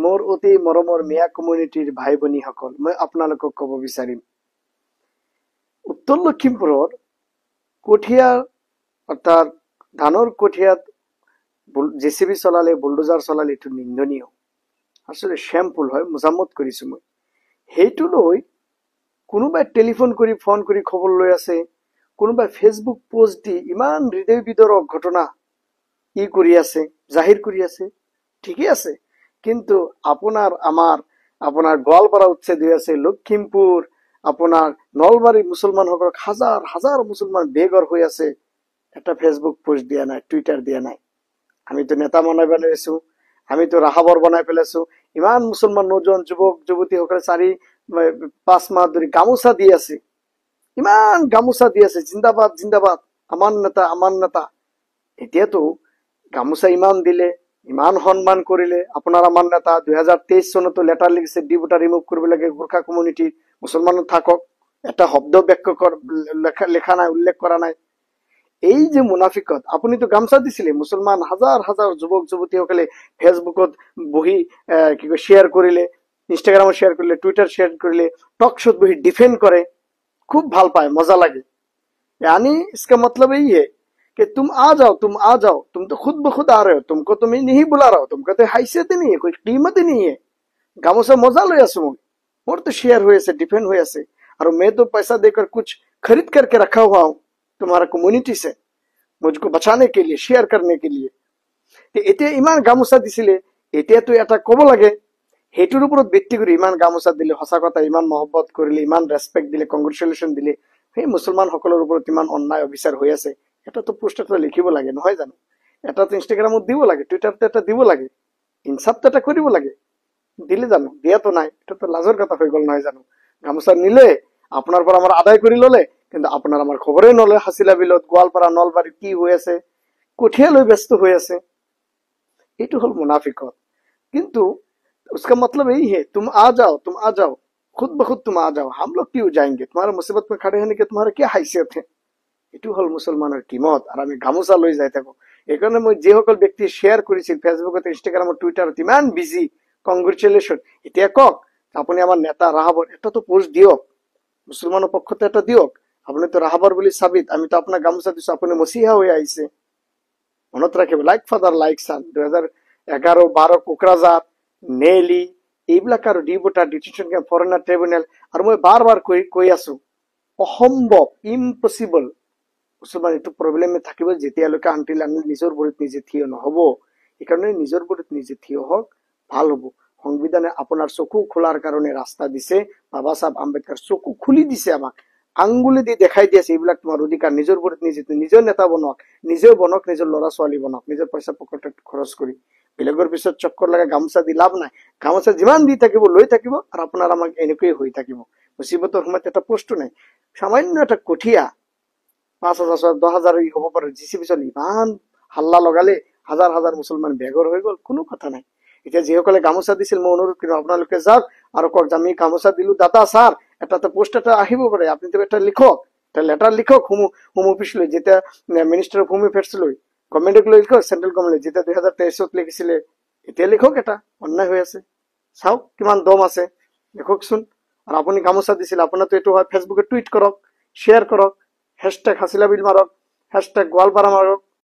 মোৰ অতি মৰমৰ মিয়া কমিউনিটিৰ ভাই ভনীসকল, মই আপোনালোকক ক'ব বিচাৰিম, উত্তৰ লখিমপুৰৰ কঠীয়া অৰ্থাৎ ধানৰ কঠীয়াত জেচিবি চলালে, বুলডোজাৰ চলালে এইটো নিন্দনীয়, আসলে শ্যামপুল হয়, মোজাম্মত কৰিছো মই। সেইটো লৈ কোনোবাই টেলিফোন কৰি ফোন কৰি খবৰ লৈ আছে, কোনোবাই ফেচবুক পোষ্ট দি ইমান হৃদয় বিদৰক ঘটনা কৰি আছে, জাহিৰ কৰি আছে, ঠিকই আছে। কিন্তু আপোনাৰ গোৱালপাৰা উচ্ছেদ হৈ আছে, লখিমপুৰ, আপোনাৰ নলবাৰী মুছলমানসকলক হাজাৰ হাজাৰ মুছলমান বেঘৰ হৈ আছে, এটা ফেচবুক পোষ্ট দিয়া নাই, টুইটাৰ দিয়া নাই। আমিতো নেতা বনাই পেলাইছো, আমিতো ৰাহাবৰ বনাই পেলাইছো। ইমান মুছলমান নৌজোৱান যুৱক যুৱতীসকলে 4-5 মাহ ধৰি গামোচা দি আছে, ইমান গামোচা দি আছে, জিন্দাবাদ জিন্দাবাদ, আমাৰ নেতা আমাৰ নেতা। এতিয়াতো গামোচা ইমান দিলে, ইমান সন্মান কৰিলে, আপোনাৰ আমাৰ নেতা 2023 চনতো লেটাৰ লিখিছে ডিপুটা ৰিমুভ কৰিব লাগে গোৰ্খা কমিউনিটি, মুছলমান থাকক, এটা শব্দ লেখা নাই, উল্লেখ কৰা নাই। এই যে মুনাফিকত, আপুনিতো গামছা দিছিলে, মুছলমান হাজাৰ হাজাৰ যুৱক যুৱতীসকলে ফেচবুকত বহি শ্বেয়াৰ কৰিলে, ইনষ্টাগ্ৰামত শ্বেয়াৰ কৰিলে, টুইটাৰ শ্বেয়াৰ কৰিলে, টক শ্ব'ত বহি ডিফেন্ড কৰে, खूब भाल पाए, मजा लगे। यानी इसका मतलब यही है कि तुम आ जाओ, तुम तो खुद ब खुद आ रहे हो, तुमको तो मैं नहीं बुला रहा हूं, तुमको तो हैसियत ही नहीं है, कोई कीमत ही नहीं है। गामोसा मजा लो आसो मोर तो शेयर हुए से, डिफेंड हुए से, और मैं तो पैसा देकर कुछ खरीद करके रखा हुआ हूं तुम्हारा कम्युनिटी से, मुझको बचाने के लिए, शेयर करने के लिए। এতিয়া ইমান গামোচা দিছিলে, এতিয়াতো এটা ক'ব লাগে, সেইটোৰ ওপৰত ভিত্তি কৰি ইমান গামোচা দিলে, সঁচা কথা, ইমান মহব্বত কৰিলে, ইমান ৰেসপেক্ট দিলে, কংগ্ৰেচুলেশ্যন দিলে, সেই মুছলমানসকলৰ ওপৰত ইমান অন্যায় অবিচাৰ হৈ আছে, এটাতো পোষ্ট এটা লিখিব লাগে, নহয় জানো? এটাতো ইনষ্টাগ্ৰামত দিব লাগে, টুইটাৰতে এটা দিব লাগে, ইনচাফটো এটা কৰিব লাগে, দিলে জানো? দিয়াতো নাই, এটাতো লাজৰ কথা হৈ গ'ল, নহয় জানো? গামোচা নিলে, আপোনাৰ পৰা আমাৰ আদায় কৰি ললে, কিন্তু আপোনাৰ আমাৰ খবৰেই নলয়, হাছিলা বিলত, গোৱালপাৰা, নলবাৰীত কি হৈ আছে, কঠীয়া লৈ ব্যস্ত হৈ আছে। এইটো হল মুনাফিকত। কিন্তু उसका मतलब यही है, तुम आ जाओ, खुद ब खुद तुम आ जाओ, हम लोग क्यों जाएंगे, तुम्हारे मुसीबत में खड़े होने के तुम्हारा क्या हैसियत है। এইটো হল মুছলমানৰ কিমত, আৰু আমি গামোচা লৈ যাই থাকো। এইকাৰণে মই যিসকল ব্যক্তি শ্বেয়াৰ কৰিছিল ফেচবুকত, ইনষ্টাগ্ৰামত, টুইটাৰত, ইমান বিজি, কংগ্ৰেচুলেশ্যন। এতিয়া কওক, আপুনি আমাৰ নেতা ৰাহাবৰ, এটাতো পোষ্ট দিয়ক, মুছলমানৰ পক্ষতে এটা দিয়ক। আপুনি তো ৰাহাবৰ বুলি চাবিত, আমি তো আপোনাক গামোচা দিছো, আপুনি মচিহা হৈ আহিছে, মনত ৰাখিব। লাইক ফাদাৰ লাইক সান, 2011-12 কোকৰাঝাৰ, নেলি, এইবিলাক আৰু ডিপুটা ডিটেনশ্যন কেম্প, ফৰেনাৰ ট্ৰিবিউনেল, আৰু মই বাৰ বাৰ কৈ আছো, অসম্ভৱ, ইম্পচিবল। মুছলমান এইটো প্ৰব্লেমে থাকিব যেতিয়ালৈকে আনটিল আমি নিজৰ ভৰিত নিজে থিয় নহব। সেইকাৰণে নিজৰ ভৰিত নিজে থিয় হওক, ভাল হব। সংবিধানে আপোনাৰ চকু খোলাৰ কাৰণে ৰাস্তা দিছে, বাবা চাহেব আম্বেদকাৰ চকু খুলি দিছে, আমাক আঙ্গুলি দি দেখাই দি আছে, এইবিলাক তোমাৰ অধিকাৰ, নিজৰ ভৰিত নিজে, নিজৰ নেতা বনক, নিজেও বনক, নিজৰ ল'ৰা ছোৱালী বনক, নিজৰ পইচা পকেটত খৰচ কৰি। বেলেগৰ পিছত চক্কৰ লাগে গামোচা দি লাভ নাই, গামোচা যিমান দি থাকিব, লৈ থাকিব, আৰু আপোনাৰ আমাক এনেকৈয়ে হৈ থাকিব। মুচিবতৰ সময়ত এটা পোষ্টটো নাই, সামান্য এটা কঠীয়া 5,000 10,000 হ'ব পাৰে, জিচিবি চলি ইমান হাল্লা লগালে, হাজাৰ হাজাৰ মুছলমান বেঘৰ হৈ গল, কোনো কথা নাই। এতিয়া যিসকলে গামোচা দিছিল, মই অনুৰোধ কৰিম আপোনালোকে যাওক আৰু কওক যে আমি গামোচা দিলো দাদা ছাৰ, এটা পোষ্ট এটা আহিব পাৰে, আপুনি তো এটা লিখক, এটা লেটাৰ লিখক, হোম অফিচ লৈ, যেতিয়া মিনিষ্টাৰ অফ হোম এফেয়াৰ্স লৈ, গভৰ্ণমেণ্টক লৈ লিখক, চেন্ট্ৰেল গভৰ্ণমেণ্ট যেতিয়া 2023 লিখিছিলে, এতিয়া লিখক, এটা অন্যায় হৈ আছে, চাওক কিমান দম আছে, লিখকচোন। আৰু আপুনি গামোচা দিছিল, আপোনাৰতো এইটো হয়, ফেচবুকে টুইট কৰক, শ্বেয়াৰ কৰক, হেশটেগ হাছিলা বিল মাৰক, হেশটেগ গোৱালপাৰা মাৰক,